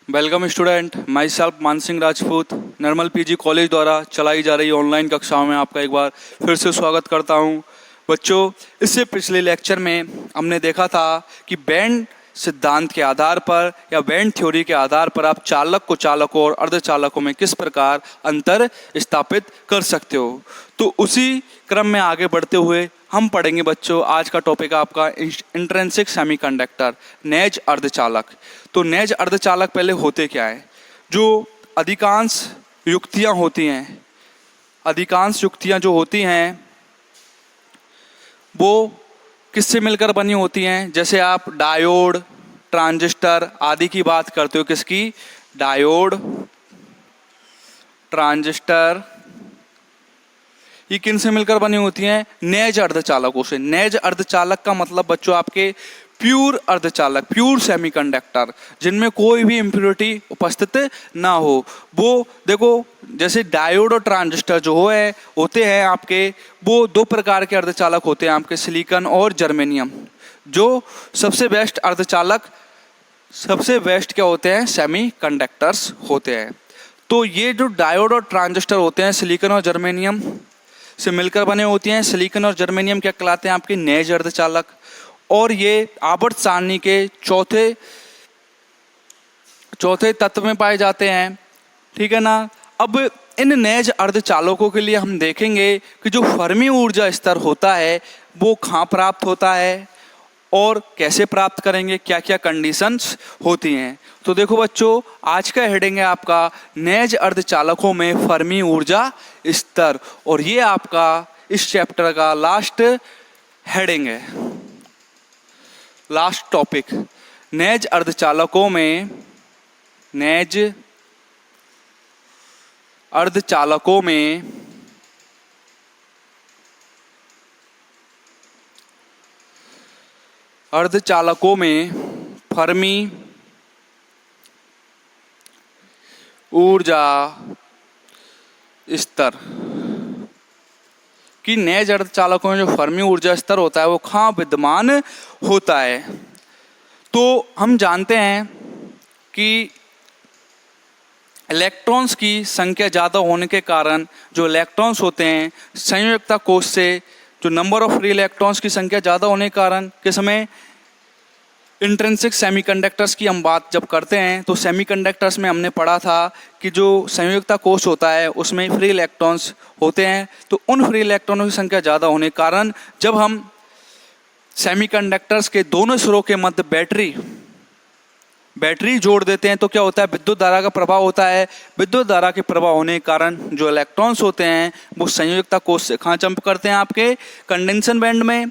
Welcome student, my self Mansingh Rajput Nirmal PG college द्वारा चलाई जा रही ऑनलाइन कक्षाओं में आपका एक बार फिर से स्वागत करता हूं। बच्चों, इससे पिछले लेक्चर में हमने देखा था कि बैंड सिद्धांत के आधार पर या बैंड थ्योरी के आधार पर आप चालक को चालकों और अर्धचालकों में किस प्रकार अंतर स्थापित कर सकते हो। तो उसी क्रम में आगे बढ़ते हुए हम पढ़ेंगे बच्चों, आज का टॉपिक आपका इंट्रिंसिक सेमीकंडक्टर, नेज अर्धचालक। तो नेज अर्धचालक पहले होते क्या है? जो अधिकांश युक्तियां होती हैं, अधिकांश युक्तियां जो होती हैं वो किससे मिलकर बनी होती हैं? जैसे आप डायोड, ट्रांजिस्टर आदि की बात करते हो। किसकी? डायोड, ट्रांजिस्टर, ये किन से मिलकर बनी होती हैं? नेज अर्धचालकों से। नेज अर्धचालक का मतलब बच्चों आपके प्योर अर्धचालक, प्योर सेमीकंडक्टर, जिनमें कोई भी इम्प्योरिटी उपस्थित ना हो। वो देखो, जैसे डायोड और ट्रांजिस्टर जो होते हैं आपके, वो दो प्रकार के अर्धचालक होते हैं आपके, सिलिकॉन और जर्मेनियम। जो सबसे बेस्ट अर्धचालक, सबसे बेस्ट क्या होते हैं? सेमीकंडक्टर्स होते हैं। तो ये जो डायोड और ट्रांजिस्टर होते हैं, सिलिकॉन और जर्मेनियम से मिलकर बने होती हैं। सिलिकॉन और जर्मेनियम क्या कहलाते हैं? आपके नेज अर्धचालक। और ये आवर्त सारणी के चौथे तत्व में पाए जाते हैं, ठीक है ना। अब इन नेज अर्धचालकों के लिए हम देखेंगे कि जो फर्मी ऊर्जा स्तर होता है वो कहाँ प्राप्त होता है और कैसे प्राप्त करेंगे, क्या क्या कंडीशंस होती हैं। तो देखो बच्चों, आज का हेडिंग है आपका नेज अर्धचालकों में फर्मी ऊर्जा स्तर, और ये आपका इस चैप्टर का लास्ट हेडिंग है, लास्ट टॉपिक। नेज अर्धचालकों में, नेज अर्धचालकों में फर्मी ऊर्जा स्तर कि नेज अर्धचालकों में जो फर्मी ऊर्जा स्तर होता है वो कहाँ विद्यमान होता है। तो हम जानते हैं कि इलेक्ट्रॉन्स की संख्या ज़्यादा होने के कारण जो इलेक्ट्रॉन्स होते हैं संयोजकता कोश से, जो नंबर ऑफ फ्री इलेक्ट्रॉन्स की संख्या ज़्यादा होने के कारण किस में इंट्रिंसिक सेमीकंडक्टर्स की हम बात जब करते हैं तो सेमीकंडक्टर्स में हमने पढ़ा था कि जो संयोजकता कोश होता है उसमें फ्री इलेक्ट्रॉन्स होते हैं। तो उन फ्री इलेक्ट्रॉनों की संख्या ज़्यादा होने के कारण जब हम सेमीकंडक्टर्स के दोनों सिरों के मध्य बैटरी जोड़ देते हैं तो क्या होता है? विद्युत धारा का प्रभाव होता है। विद्युत धारा के प्रभाव होने के कारण जो इलेक्ट्रॉन्स होते हैं वो संयोजकता कोश से कहाँ जंप करते हैं? आपके कंडेंसन बैंड में।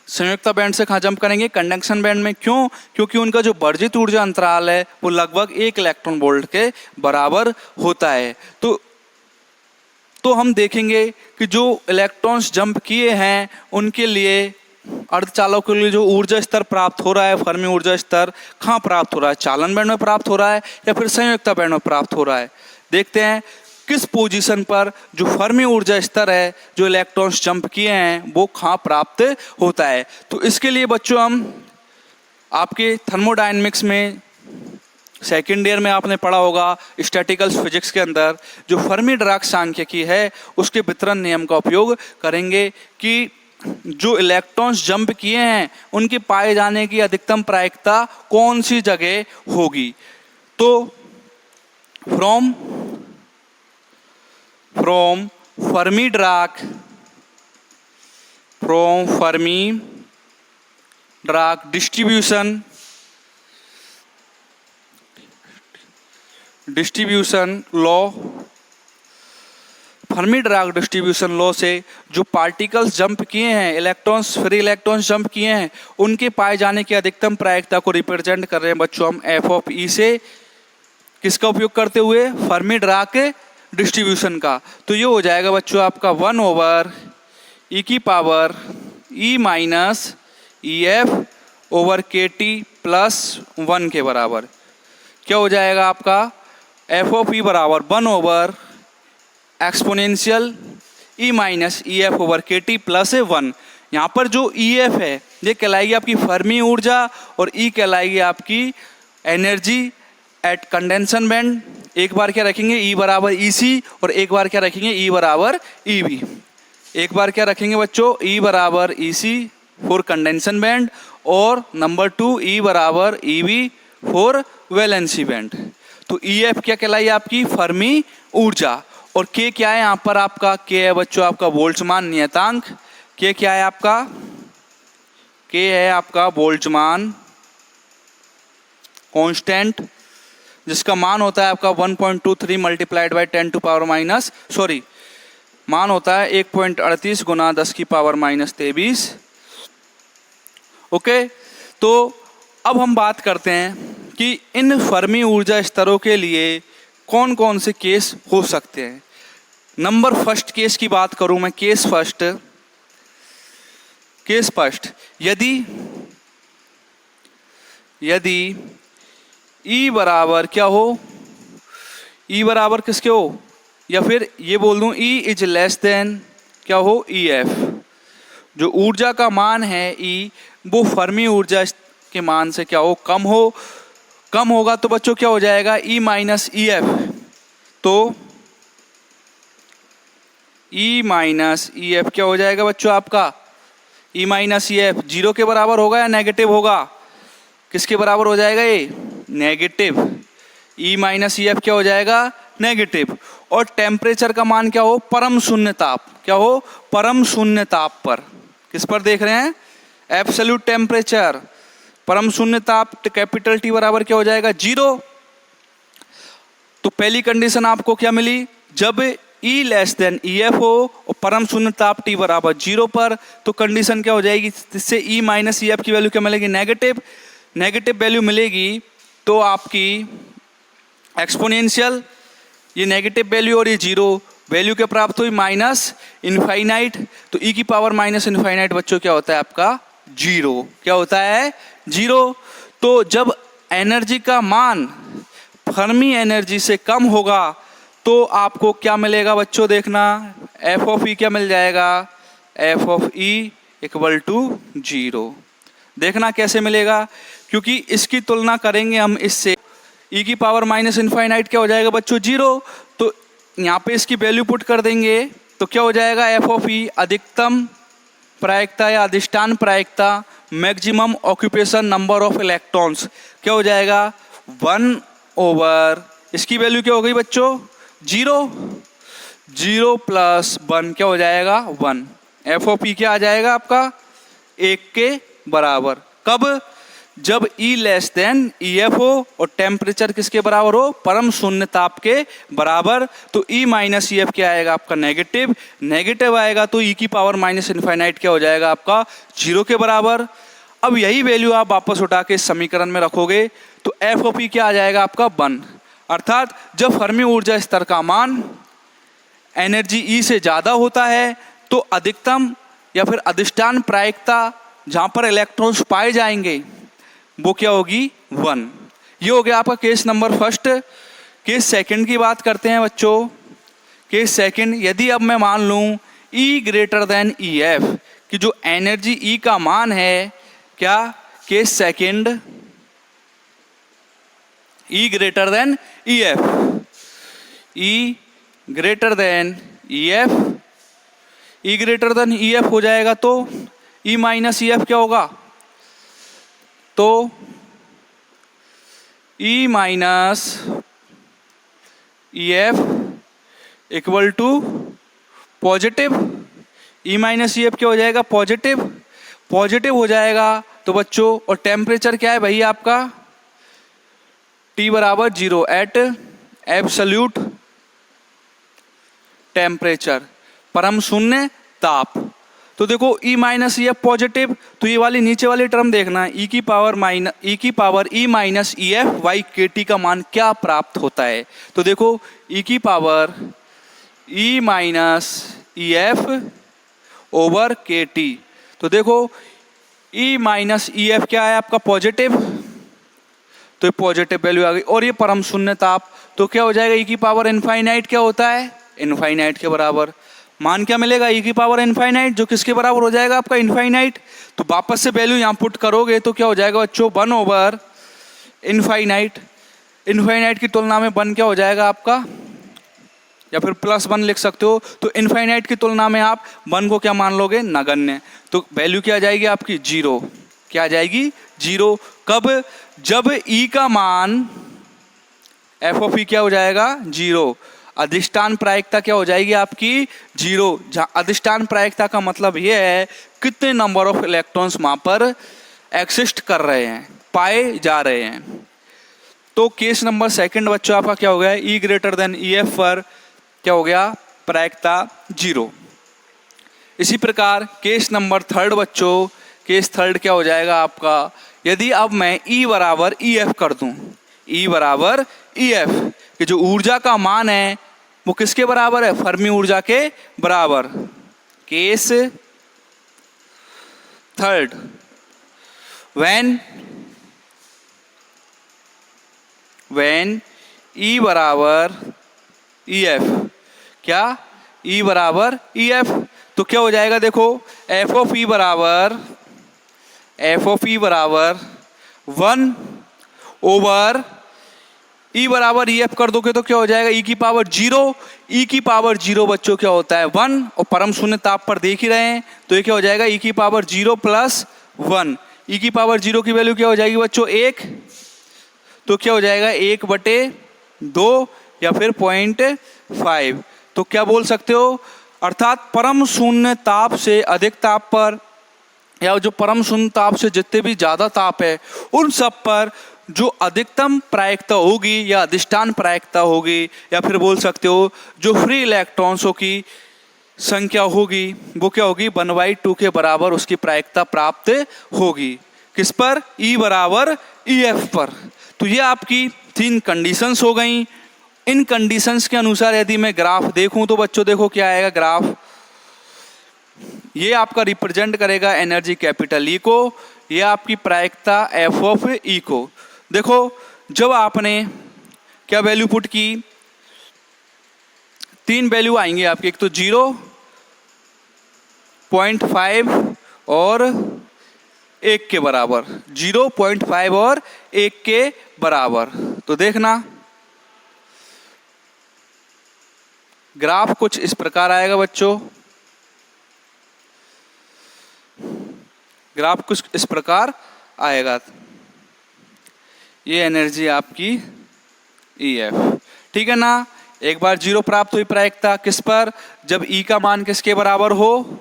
संयोजकता बैंड से कहाँ जंप करेंगे? कंडक्शन बैंड में। क्यों? क्योंकि उनका जो वर्जित ऊर्जा अंतराल है वो लगभग 1 इलेक्ट्रॉन वोल्ट के बराबर होता है। तो हम देखेंगे कि जो इलेक्ट्रॉन्स जंप किए हैं उनके लिए, अर्धचालकों के लिए जो ऊर्जा स्तर प्राप्त हो रहा है, फर्मी ऊर्जा स्तर कहाँ प्राप्त हो रहा है? चालन बैंड में प्राप्त हो रहा है या फिर संयोजकता बैंड में प्राप्त हो रहा है? देखते हैं किस पोजीशन पर जो फर्मी ऊर्जा स्तर है, जो इलेक्ट्रॉन्स जंप किए हैं, वो कहाँ प्राप्त होता है। तो इसके लिए बच्चों हम आपके थर्मोडायनेमिक्स में सेकेंड ईयर में आपने पढ़ा होगा, स्टैटिकल फिजिक्स के अंदर जो फर्मी डिराक सांख्यिकी है उसके वितरण नियम का उपयोग करेंगे कि जो इलेक्ट्रॉन्स जंप किए हैं उनके पाए जाने की अधिकतम प्रायिकता कौन सी जगह होगी। तो from Fermi Dirac distribution law, Fermi Dirac distribution law से जो पार्टिकल्स जंप किए हैं, इलेक्ट्रॉन्स, फ्री इलेक्ट्रॉन्स जंप किए हैं, उनके पाए जाने की अधिकतम प्रायिकता को रिप्रेजेंट कर रहे हैं बच्चों हम एफ ऑफ ई से। किसका उपयोग करते हुए? फर्मी डिराक डिस्ट्रीब्यूशन का। तो ये हो जाएगा बच्चों आपका 1/e⁻e EF/kT+1 के बराबर। क्या हो जाएगा आपका? एफ ऑफ ई बराबर 1/e⁻EF/kT+1। यहाँ पर जो EF है ये कहलाएगी आपकी फर्मी ऊर्जा और E कहलाएगी आपकी एनर्जी एट कंडेंसन बैंड एक बार क्या रखेंगे ई बराबर ई सी और एक बार क्या रखेंगे ई बराबर ई बी। एक बार क्या रखेंगे बच्चों ई बराबर E C for conduction band और नंबर 2 ई बराबर E B for valency band. तो ई एफ क्या कहलाई आपकी फर्मी ऊर्जा और के क्या है यहाँ पर आपका के है बच्चों आपका बोल्ट्जमान नियतांक। के क्या है आपका के है आपका बोल्ट्जमान कांस्टेंट जिसका मान होता है आपका 1.23 multiplied by 10 to power minus मान होता है 1.38 गुना 10 की पावर माइनस 23। ओके, तो अब हम बात करते हैं कि इन फर्मी ऊर्जा स्तरों के लिए कौन कौन से केस हो सकते हैं। नंबर फर्स्ट केस की बात करूं मैं, केस फर्स्ट यदि ई बराबर क्या हो, ई बराबर किसके हो, या फिर ये बोल दूं ई इज लेस देन क्या हो ई एफ। जो ऊर्जा का मान है ई वो फर्मी ऊर्जा के मान से क्या हो कम होगा तो बच्चों क्या हो जाएगा ई माइनस ई एफ। तो ई माइनस ई एफ क्या हो जाएगा बच्चों आपका E minus E F zero के बराबर होगा या नेगेटिव होगा, किसके बराबर हो जाएगा ये negative. E minus E F क्या हो जाएगा नेगेटिव। और टेम्परेचर का मान क्या हो परम शून्य ताप, क्या हो परम शून्य ताप पर, किस पर देख रहे हैं एब्सोल्यूट टेम्परेचर परम शून्य ताप कैपिटल टी बराबर क्या हो जाएगा जीरो। तो पहली कंडीशन आपको क्या मिली, जब ई लेस देन ई एफ हो और परम शून्य ताप टी बराबर जीरो पर, तो कंडीशन क्या हो जाएगी, इससे ई माइनस ई एफ की वैल्यू क्या मिलेगी नेगेटिव वैल्यू मिलेगी। तो आपकी एक्सपोनेंशियल ये नेगेटिव वैल्यू और ये जीरो वैल्यू के प्राप्त हुई माइनस इनफाइनाइट। तो ई की पावर माइनस इनफाइनाइट बच्चों क्या होता है आपका जीरो, क्या होता है जीरो। तो जब एनर्जी का मान फर्मी एनर्जी से कम होगा तो आपको क्या मिलेगा बच्चों, देखना एफ ऑफ ई क्या मिल जाएगा, F of E equal to zero. देखना कैसे मिलेगा, क्योंकि इसकी तुलना करेंगे हम इससे, ई की पावर माइनस इनफाइनाइट क्या हो जाएगा बच्चों जीरो। तो यहाँ पे इसकी वैल्यू पुट कर देंगे तो क्या हो जाएगा एफ ऑफ ई अधिकतम प्रायिकता या अधिष्ठान प्रायिकता maximum occupation number of electrons क्या हो जाएगा 1/, इसकी वैल्यू क्या हो गई बच्चों जीरो प्लस 1 क्या हो जाएगा 1। एफ ऑफ ई क्या आ जाएगा आपका 1 के बराबर। कब, जब E less than E F हो और टेम्परेचर किसके बराबर हो परम शून्य ताप के बराबर। तो E माइनस ई एफ क्या आएगा आपका नेगेटिव आएगा। तो E की पावर माइनस इनफाइनाइट क्या हो जाएगा आपका जीरो के बराबर। अब यही वैल्यू आप वापस उठा के इस समीकरण में रखोगे तो एफ ऑफ ई क्या आ जाएगा आपका 1। अर्थात जब फर्मी ऊर्जा स्तर का मान एनर्जी E से ज़्यादा होता है तो अधिकतम या फिर अधिष्ठान प्रायिकता जहाँ पर इलेक्ट्रॉन्स पाए जाएंगे वो क्या होगी 1। ये हो गया आपका case number first. Case second की बात करते हैं बच्चों। केस सेकंड, यदि अब मैं मान लूँ E greater than E F कि जो एनर्जी E का मान है क्या, case second E greater than E F, E greater than E F, E greater than E F हो जाएगा तो E माइनस ई एफ क्या होगा, तो E minus E F equal to positive. E minus E F क्या हो जाएगा positive हो जाएगा। तो बच्चों और टेम्परेचर क्या है भाई आपका T बराबर जीरो एट एब्सोल्यूट टेम्परेचर परम शून्य ताप। तो देखो E minus E F positive, तो ये वाली नीचे वाली टर्म देखना E की power E minus E F by के टी का मान क्या प्राप्त होता है। तो देखो E की power E minus E F over के टी। तो देखो E माइनस ई एफ क्या है आपका पॉजिटिव, तो ये पॉजिटिव वैल्यू आ गई। और ये परम शून्य ताप, तो क्या हो जाएगा E की पावर इनफाइनाइट क्या होता है इनफाइनाइट के बराबर। मान क्या मिलेगा E की पावर इनफाइनाइट, जो किसके बराबर हो जाएगा आपका इनफाइनाइट। तो वापस से वैल्यू यहाँ पुट करोगे तो क्या हो जाएगा बच्चों 1/इनफाइनाइट। इनफाइनाइट की तुलना में 1 क्या हो जाएगा आपका, या फिर +1 लिख सकते हो। तो इनफाइनाइट की तुलना में आप 1 को क्या मान लोगे, नगण्य। तो वैल्यू क्या आ जाएगी आपकी, 0। क्या आ जाएगी, 0। कब, जब ई का मान एफ ऑफ ई क्या हो जाएगा, 0। अधिष्ठान प्रायिकता क्या हो जाएगी आपकी, 0। जहाँ अधिष्ठान प्रायिकता का मतलब यह है कितने नंबर ऑफ इलेक्ट्रॉन्स वहां पर एक्सिस्ट कर रहे हैं, पाए जा रहे हैं। तो केस नंबर सेकंड बच्चों आपका क्या हो गया, ई ग्रेटर देन ई एफ पर क्या हो गया, प्रायिकता 0। इसी प्रकार केस नंबर थर्ड बच्चों, केस थर्ड क्या हो जाएगा आपका, यदि अब मैं ई बराबर ई एफ कर दूं, ई बराबर ई एफ, कि जो ऊर्जा का मान है वो किसके बराबर है, फर्मी ऊर्जा के बराबर। केस थर्ड, व्हेन ई बराबर ई एफ, क्या, ई बराबर ई एफ, तो क्या हो जाएगा, देखो एफ ऑफ ई बराबर 1 ओवर ई बराबर ई एफ कर दोगे तो क्या हो जाएगा, ई की पावर 0। ई की पावर 0 बच्चों क्या होता है, 1, और परम शून्य ताप पर देख ही रहे हैं, तो ये क्या हो जाएगा, ई की पावर 0 + 1। ई की पावर 0 की वैल्यू क्या हो जाएगी बच्चों, 1। तो क्या हो जाएगा, 1/2 या फिर 0.5। तो क्या बोल सकते हो, अर्थात परम शून्य ताप से अधिक ताप पर, या जो परम शून्य ताप से जितने भी ज्यादा ताप है उन सब पर जो अधिकतम प्रायिकता होगी या अधिष्ठान प्रायिकता होगी, या फिर बोल सकते हो जो फ्री इलेक्ट्रॉन्सों की संख्या होगी वो क्या होगी, 1/2 के बराबर उसकी प्रायिकता प्राप्त होगी। किस पर, ई बराबर ई एफ पर। तो ये आपकी 3 कंडीशंस हो गई। इन कंडीशंस के अनुसार यदि मैं ग्राफ देखूं तो बच्चों देखो क्या आएगा ग्राफ, ये आपका रिप्रेजेंट करेगा एनर्जी कैपिटल ई को, ये आपकी प्रायिकता एफ ऑफ ई को। देखो जब आपने क्या वैल्यू पुट की, 3 वैल्यू आएंगे आपके, एक तो 0, 0.5 और 1 के बराबर, 0, 0.5 और 1 के बराबर। तो देखना ग्राफ कुछ इस प्रकार आएगा बच्चों, ग्राफ कुछ इस प्रकार आएगा। ये एनर्जी आपकी ई एफ, ठीक है ना। एक बार 0 प्राप्त हुई प्रायिकता किस पर, जब ई का मान किसके बराबर हो,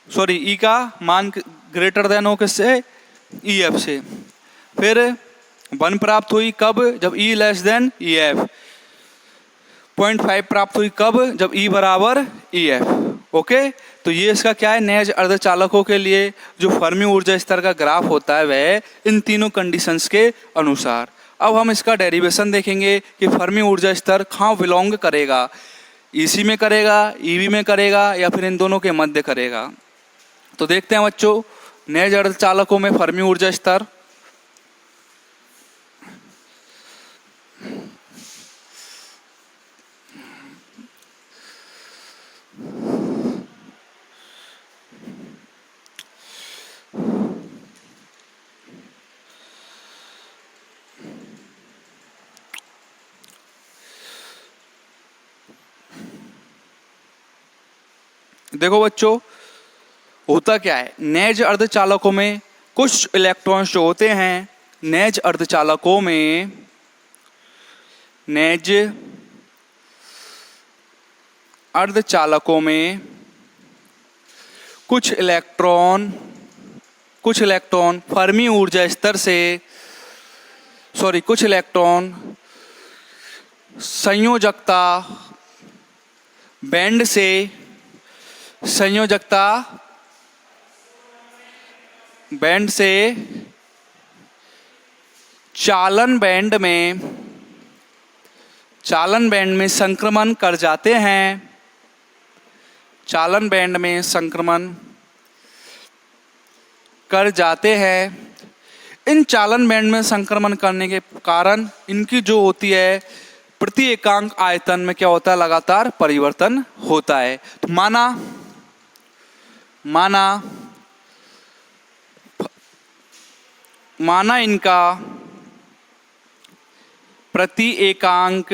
सॉरी ई का मान ग्रेटर देन हो किससे, ई एफ से। फिर 1 प्राप्त हुई कब, जब ई लेस देन ई एफ। 0.5 प्राप्त हुई कब, जब ई बराबर ई एफ। ओके, तो ये इसका क्या है, नेज अर्धचालकों के लिए जो फर्मी ऊर्जा स्तर का ग्राफ होता है वह इन तीनों कंडीशंस के अनुसार। अब हम इसका डेरिवेशन देखेंगे कि फर्मी ऊर्जा स्तर कहाँ बिलोंग करेगा, ईसी में करेगा, ईवी में करेगा, या फिर इन दोनों के मध्य करेगा। तो देखते हैं बच्चों, नेज अर्धचालकों में फर्मी ऊर्जा स्तर, देखो बच्चों होता क्या है, नेज अर्धचालकों में कुछ इलेक्ट्रॉन्स जो होते हैं, नेज अर्धचालकों में, नेज अर्धचालकों में कुछ इलेक्ट्रॉन फर्मी ऊर्जा स्तर से, कुछ इलेक्ट्रॉन संयोजकता बैंड से, संयोजकता बैंड से चालन बैंड में संक्रमण कर जाते हैं, चालन बैंड में संक्रमण कर जाते हैं। इन चालन बैंड में संक्रमण करने के कारण इनकी जो होती है प्रति एकांक आयतन में क्या होता है, लगातार परिवर्तन होता है। तो माना इनका प्रति एकांक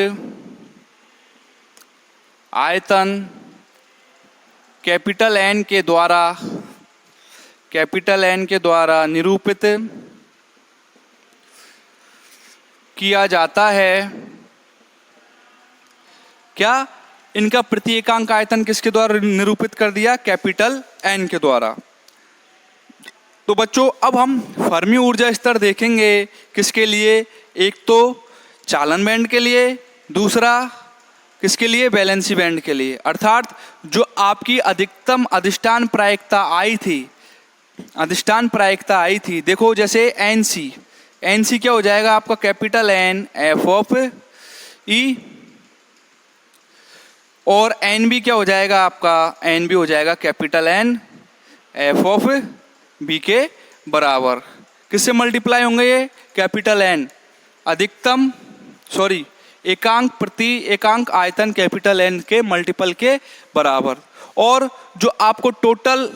आयतन कैपिटल एन के द्वारा निरूपित किया जाता है। क्या? इनका प्रति एकांक आयतन किसके द्वारा निरूपित कर दिया? कैपिटल एन के द्वारा। तो बच्चों अब हम फर्मी ऊर्जा स्तर देखेंगे किसके लिए? एक तो चालन बैंड के लिए, दूसरा किसके लिए? वैलेंसी बैंड के लिए। अर्थात जो आपकी अधिकतम अधिष्ठान प्रायिकता आई थी, देखो जैसे एनसी क्या हो जाएगा आपका? कैपिटल एन एफ ऑफ ई, और एन बी क्या हो जाएगा आपका? एन बी हो जाएगा capital N F of B के बराबर। किससे मल्टीप्लाई होंगे ये? कैपिटल एन एकांक प्रति एकांक आयतन कैपिटल एन के मल्टीपल के बराबर। और जो आपको टोटल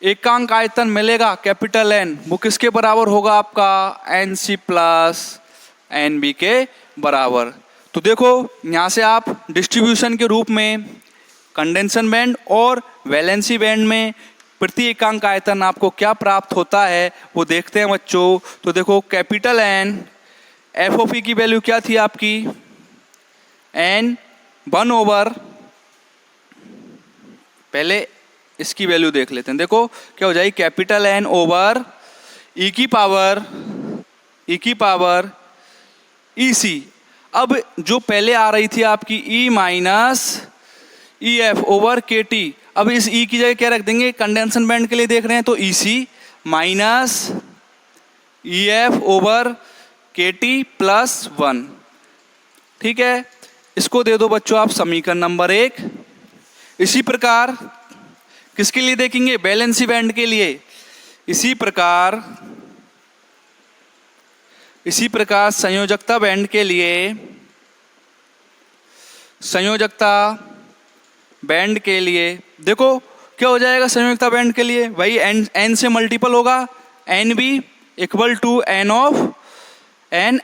एकांक आयतन मिलेगा कैपिटल एन, वो किसके बराबर होगा आपका? N C plus N B के बराबर। तो देखो यहाँ से आप डिस्ट्रीब्यूशन के रूप में कंडेंसन बैंड और वैलेंसी बैंड में प्रति एकांक आयतन आपको क्या प्राप्त होता है वो देखते हैं बच्चों। तो देखो capital N F of E की वैल्यू क्या थी आपकी? एन 1/, पहले इसकी वैल्यू देख लेते हैं। देखो क्या हो जाएगी? कैपिटल एन ओवर ई की पावर ई सी। अब जो पहले आ रही थी आपकी E minus E F over के टी, अब इस ई की जगह क्या रख देंगे? कंडेंसन बैंड के लिए देख रहे हैं तो ई C minus E F over के टी प्लस 1। ठीक है, इसको दे दो बच्चों आप समीकरण नंबर 1। इसी प्रकार किसके लिए देखेंगे? वैलेंसी बैंड के लिए। इसी प्रकार संयोजकता बैंड के लिए, देखो क्या हो जाएगा संयोजकता बैंड के लिए? वही एन से मल्टीपल होगा, N B equal to N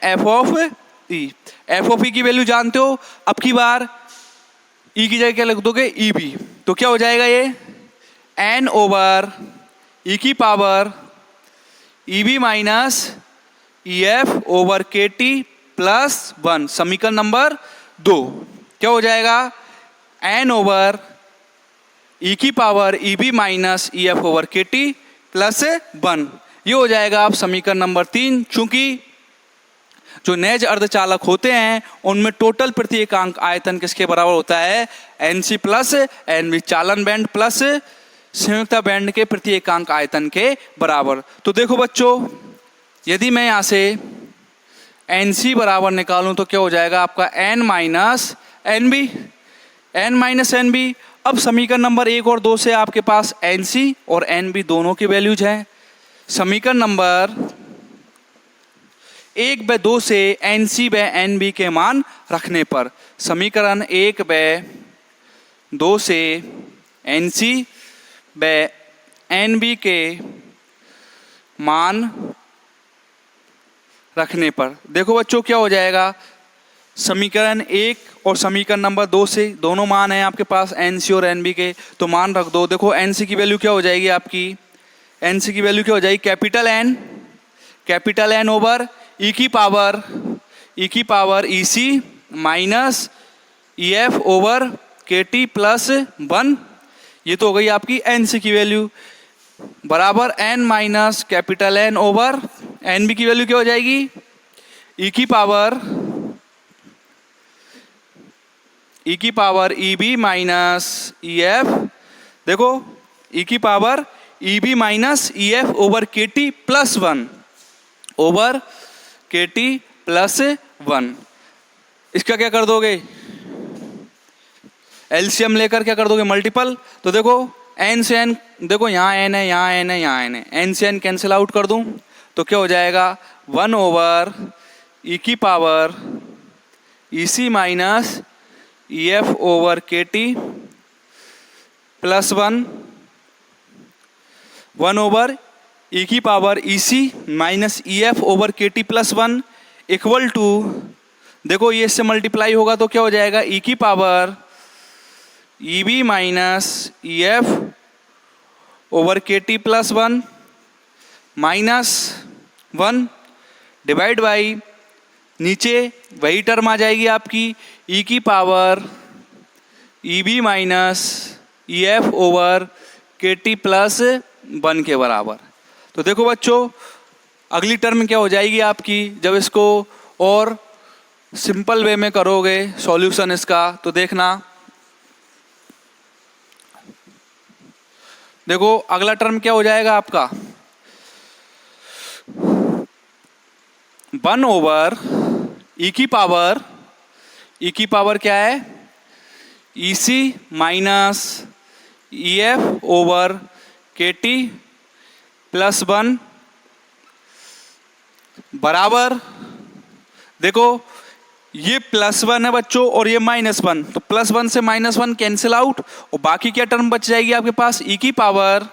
F of E. F of E की वैल्यू जानते हो, अब की बार ई की जगह क्या लिख दोगे? E B. तो क्या हो जाएगा ये? एन ओवर ई की power E B minus E F over के टी प्लस 1। समीकरण नंबर 2 क्या हो जाएगा? एन ओवर ई की power E B minus E F over के टी प्लस 1। ये हो जाएगा आप समीकरण नंबर 3। चूंकि जो नेज अर्धचालक होते हैं उनमें टोटल प्रति एकांक आयतन किसके बराबर होता है? N C plus N B, चालन बैंड प्लस संयुक्ता बैंड के प्रति एकांक आयतन के बराबर। तो देखो बच्चों, यदि मैं यहाँ से एन सी बराबर निकालूं तो क्या हो जाएगा आपका? N minus N B. अब समीकरण नंबर 1 और 2 से आपके पास एन सी और एन बी दोनों की वैल्यूज हैं। समीकरण नंबर 1/2 से एन सी व एन बी के मान रखने पर, समीकरण 1/2 से एन सी व एन बी के मान रखने पर, देखो बच्चों क्या हो जाएगा? समीकरण 1 और समीकरण नंबर 2 से दोनों मान हैं आपके पास एन सी और एन बी के, तो मान रख दो। देखो एन सी की वैल्यू क्या हो जाएगी आपकी? एन सी की वैल्यू क्या हो जाएगी? कैपिटल एन ओवर ई की power E C minus E F over के टी प्लस 1। ये तो हो गई आपकी एन सी की वैल्यू, बराबर N minus capital N over N B की वैल्यू क्या हो जाएगी? ई की power E B minus E F, देखो ई की power E B minus E F over के टी प्लस 1 इसका क्या कर दोगे? एलसीएम लेकर क्या कर दोगे? मल्टीपल। तो देखो एन से एन, देखो यहाँ एन है, यहाँ एन है, यहाँ एन है, एन से एन कैंसिल आउट कर दूं तो क्या हो जाएगा? 1 ओवर ई की power E C minus E F over के टी प्लस 1 ओवर ई की power E C minus E F over के टी प्लस 1। इक्वल टू, देखो ये इससे मल्टीप्लाई होगा तो क्या हो जाएगा, ई की power E B minus E F over के T plus 1 minus 1 divide by, नीचे वही टर्म आ जाएगी आपकी ई की power E B minus E F over के टी प्लस 1 के बराबर। तो देखो बच्चों अगली टर्म क्या हो जाएगी आपकी, जब इसको और सिंपल वे में करोगे सॉल्यूशन इसका, तो देखना, देखो अगला टर्म क्या हो जाएगा आपका 1 ओवर ई की पावर क्या है, ई C minus E F over के टी प्लस 1 बराबर, देखो ये +1 है बच्चों और ये -1, तो +1 से -1 कैंसिल आउट और बाकी क्या टर्म बच जाएगी आपके पास, ई की power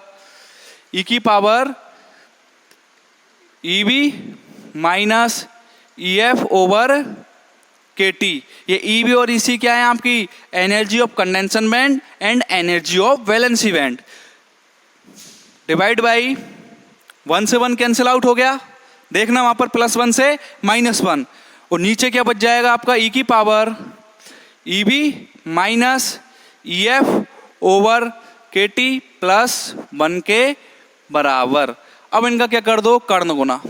E B minus E F over के टी। ये ई बी और ई सी क्या है आपकी, energy of condensation band and energy of valency band, divide by 1 से 1 कैंसिल आउट हो गया, देखना वहां पर +1 से -1 और नीचे क्या बच जाएगा आपका, ई की power E B minus E F over के टी प्लस 1 के बराबर। अब इनका क्या कर दो, कर्ण गुना,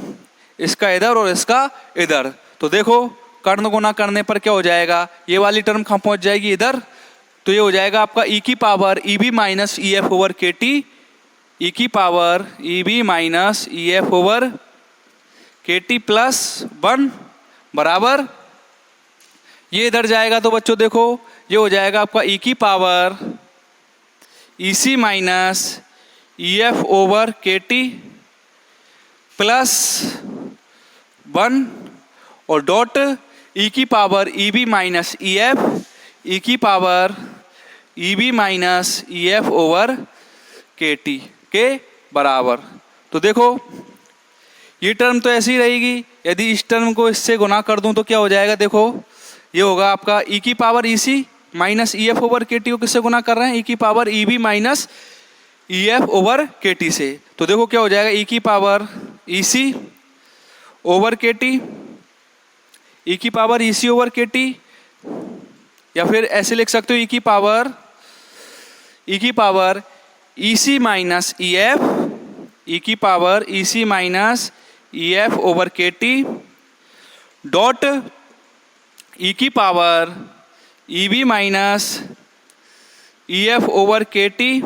इसका इधर और इसका इधर, तो देखो कर्ण गुना करने पर क्या हो जाएगा, ये वाली टर्म कहाँ पहुंच जाएगी, इधर, तो ये हो जाएगा आपका ई की power E B minus E F over के टी, ई की power E B minus E F over के टी प्लस 1 बराबर, ये इधर जाएगा तो बच्चों देखो ये हो जाएगा आपका ई की power E C minus E F over के टी प्लस 1 और डॉट ई की power E B minus E F, E की power E B minus E F over के टी के बराबर। तो देखो ये टर्म तो ऐसी रहेगी, यदि इस टर्म को इससे गुना कर दूं तो क्या हो जाएगा, देखो ये होगा आपका ई की power E C minus E F over के टी को किससे गुना कर रहे हैं, ई की power E B minus E F over के टी से, तो देखो क्या हो जाएगा, ई की पावर ई सी ओवर के टी, ई की पावर ई सी ओवर के टी, या फिर ऐसे लिख सकते हो ई की power E C minus E F, E की power E C minus E F over के टी डॉट ई की power E B minus E F over के टी,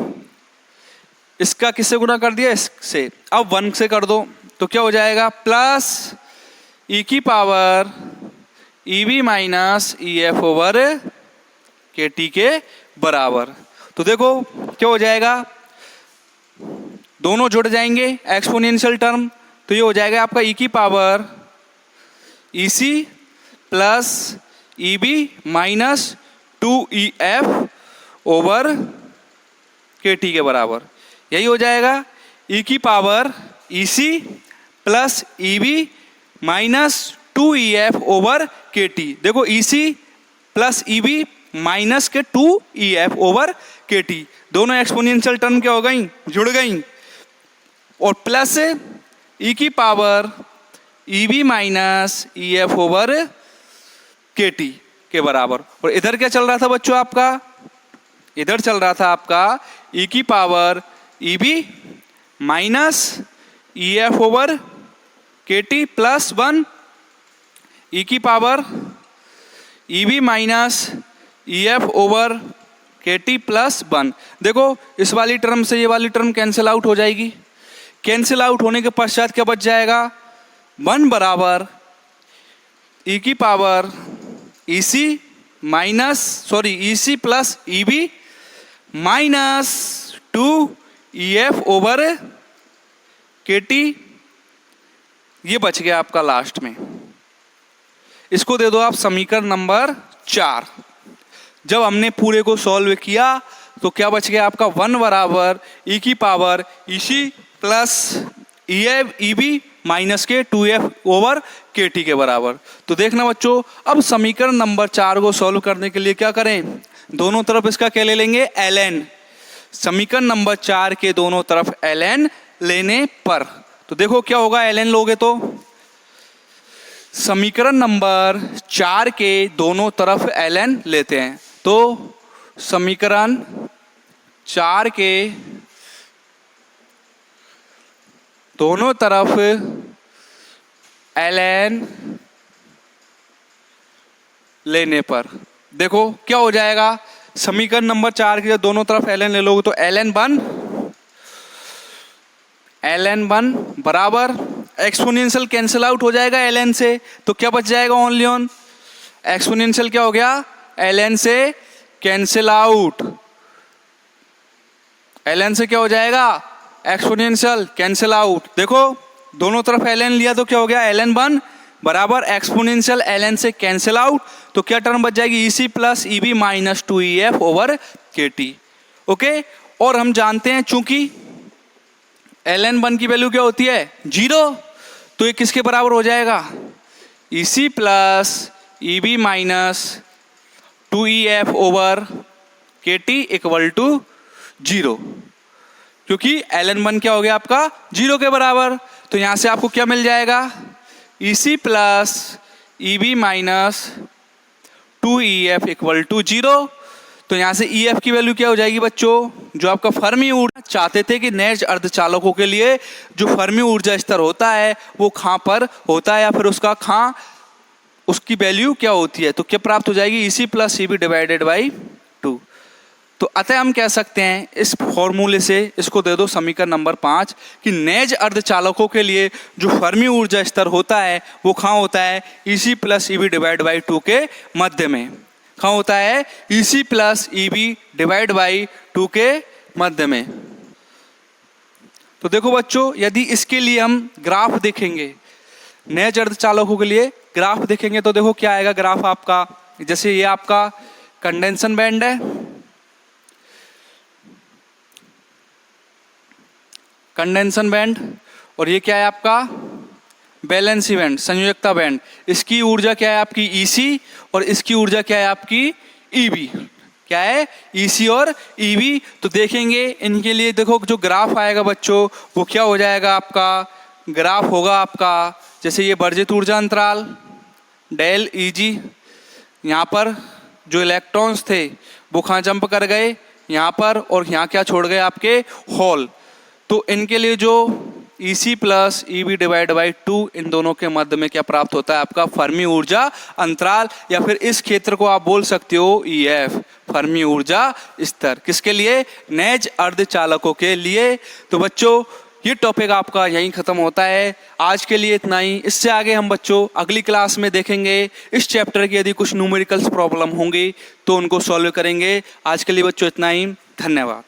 इसका किससे गुना कर दिया, इससे, अब 1 से कर दो तो क्या हो जाएगा, प्लस ई की power E B minus E F over के टी के बराबर। तो देखो क्या हो जाएगा, दोनों जुड़ जाएंगे एक्सपोनेंशियल टर्म, तो ये हो जाएगा आपका ई की power E C plus E B minus 2 EF over के टी के बराबर, यही हो जाएगा ई की power E C plus E B minus 2 EF over के टी। देखो E C plus E B minus के 2 EF ओवर के टी, दोनों एक्सपोनेंशियल टर्म क्या हो गई, जुड़ गई, और प्लस ई की power E B minus E F over के टी के बराबर। और इधर क्या चल रहा था बच्चों आपका, इधर चल रहा था आपका ई की power E B minus E F over के टी प्लस 1, ई की power E B minus E F over के टी प्लस 1। देखो इस वाली टर्म से ये वाली टर्म कैंसिल आउट हो जाएगी, कैंसिल आउट होने के पश्चात क्या बच जाएगा, 1 बराबर ई की power E C minus E C plus E B minus 2 EF over के टी, ये बच गया आपका लास्ट में। इसको दे दो आप समीकरण नंबर 4। जब हमने पूरे को सॉल्व किया तो क्या बच गया आपका, 1 बराबर ई की power E C plus E B minus के 2F ओवर KT के बराबर। तो देखना बच्चों, अब समीकरण नंबर 4 को सॉल्व करने के लिए क्या करें, दोनों तरफ इसका क्या ले लेंगे, ln। समीकरण नंबर 4 के दोनों तरफ ln लेने पर तो देखो क्या होगा, ln लोगे तो समीकरण नंबर 4 के दोनों तरफ ln लेते हैं, तो समीकरण 4 के दोनों तरफ ln लेने पर देखो क्या हो जाएगा, समीकरण नंबर 4 के दोनों तरफ ln ले लोगे तो ln 1 बराबर एक्सपोनेंशियल कैंसिल आउट हो जाएगा ln से, तो क्या बच जाएगा, ओनली ऑन एक्सपोनेंशियल क्या हो गया, ln से कैंसिल आउट, ln से क्या हो जाएगा, एक्सपोनेंशियल कैंसिल आउट। देखो दोनों तरफ ln लिया तो क्या हो गया, ln 1 बराबर एक्सपोनेंशियल ln से कैंसिल आउट, तो क्या टर्म बच जाएगी, EC plus EB minus 2EF over KT। Okay, और हम जानते हैं चूंकि ln 1 की वैल्यू क्या होती है, 0, तो ये किसके बराबर हो जाएगा, EC plus EB minus 2EF over KT equal to 0, क्योंकि ln 1 क्या हो गया आपका 0 के बराबर। तो यहां से आपको क्या मिल जाएगा, EC plus EB minus 2EF equal to 0। तो यहां से EF की वैल्यू क्या हो जाएगी बच्चों, जो आपका फर्मी ऊर्जा चाहते थे कि नेज अर्धचालकों के लिए जो फर्मी ऊर्जा स्तर होता है वो कहां पर होता है, या फिर उसकी वैल्यू क्या होती है, तो क्या प्राप्त हो जाएगी, EC plus EB divided by 2। तो अतः हम कह सकते हैं इस फॉर्मूले से, इसको दे दो समीकरण नंबर 5, कि नेज अर्धचालकों के लिए जो फर्मी ऊर्जा स्तर होता है वो कहाँ होता है, EC plus EB divide by 2 के मध्य में। कहाँ होता है, EC plus EB divide by 2 के मध्य में। तो देखो बच्चों, यदि इसके लिए हम ग्राफ देखेंगे, नेज अर्धचालकों के लिए ग्राफ देखेंगे, तो देखो क्या आएगा ग्राफ आपका, जैसे ये आपका कंडेंसन बैंड है, कंडेंसन बैंड, और ये क्या है आपका बैलेंसी बैंड, संयोजकता बैंड। इसकी ऊर्जा क्या है आपकी EC, और इसकी ऊर्जा क्या है आपकी EB। क्या है, EC और EB। तो देखेंगे इनके लिए, देखो जो ग्राफ आएगा बच्चों वो क्या हो जाएगा, आपका ग्राफ होगा आपका, जैसे ये वर्जित ऊर्जा अंतराल डेल EG, यहाँ पर जो इलेक्ट्रॉन्स थे वो कहाँ जंप कर गए, यहाँ पर, और यहाँ क्या छोड़ गए आपके होल। तो इनके लिए जो EC plus EB divide by 2, इन दोनों के मध्य में क्या प्राप्त होता है आपका फर्मी ऊर्जा अंतराल, या फिर इस क्षेत्र को आप बोल सकते हो EF, फर्मी ऊर्जा स्तर। किसके लिए, नेज अर्धचालकों के लिए। तो बच्चों ये टॉपिक आपका यहीं खत्म होता है, आज के लिए इतना ही। इससे आगे हम बच्चों अगली क्लास में देखेंगे इस चैप्टर की यदि कुछ न्यूमेरिकल्स प्रॉब्लम होंगी तो उनको सॉल्व करेंगे। आज के लिए बच्चों इतना ही, धन्यवाद।